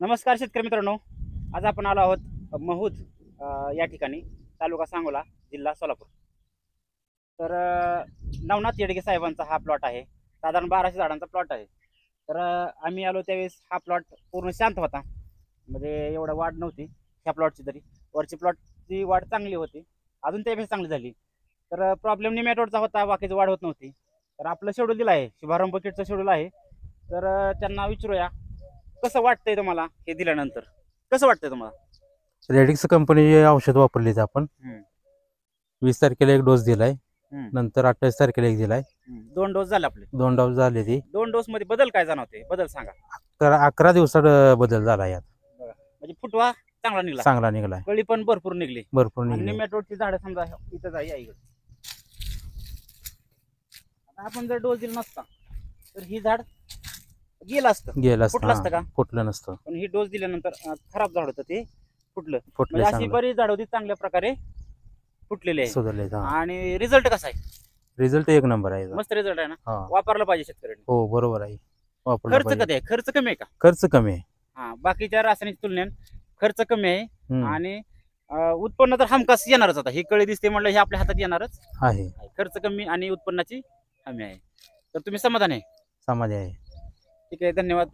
नमस्कार शेतकरी मित्रांनो. आज आपण आलो आहोत महूद या ठिकाणी, तालुका सांगोला, जिल्हा सोलापूर. तर नवनाथ येडगे साहेबांचा हा प्लॉट आहे. साधारण 1200 झाडांचा प्लॉट आहे. तर आम्ही आलो त्यावेळेस हा प्लॉट पूर्ण शांत होता, म्हणजे एवढं वाढ नव्हती ह्या प्लॉटची. तरी वरची प्लॉटची वाढ चांगली होती, अजून त्यापेक्षा चांगली झाली. तर प्रॉब्लेम निमॅटोडचा होता, बाकीची वाढ होत नव्हती. तर आपलं शेड्यूल दिलं आहे, शुभारंभ किटचं शेड्यूल आहे. तर त्यांना विचारूया कसं वाटतंय तुम्हाला हे दिल्यानंतर, कसं वाटतंय तुम्हाला? रेडिक्स कंपनीचे औषध वापरले आपण. 20 तारखेला एक डोस दिलाय, नंतर 28 तारखेला एक दिलाय. 2 डोस झाले आपले. 2 डोस झाले ती. 2 डोस मध्ये बदल काय जाणवते? बदल सांगा. तर 11 दिवसात बदल झाला यात. म्हणजे फुटवा चांगला निघला, चांगला निघालाय, कळी पण भरपूर निघली, भरपूर आणि निघाली. निमॅटोडची झाडं समजा इथं जाई या इकडे. आता आपण जर डोस दिला नसता तर ही झाड गेलं असतं, गेला फुटलं असतं का? फुटलं नसतं. पण ही डोस दिल्यानंतर खराब झाड होतं, ते फुटलं. फुटलं म्हणजे अशी चांगलं, बरीच झाड होती चांगल्या प्रकारे फुटलेली आहे. सुधारले. आणि रिझल्ट कसा आहे? रिझल्ट एक नंबर आहे. मस्त रिझल्ट आहे ना. हा, वापरलं पाहिजे शेतकऱ्यांनी. हो बरोबर आहे, वापरलं खर्च पाहिजे. कधी आहे? खर्च कमी आहे का? खर्च कमी आहे. हा, बाकीच्या रासायनिक तुलनेत खर्च कमी आहे. हम्म, आणि उत्पन्न तर हमखास येणारच. आता ही कळी दिसते म्हणलं, हे आपल्या हातात येणारच आहे. आहे. खर्च कमी आणि उत्पन्नाची हमी आहे. तर तुम्ही समाधान आहे? समाज आहे. ठीक आहे, धन्यवाद.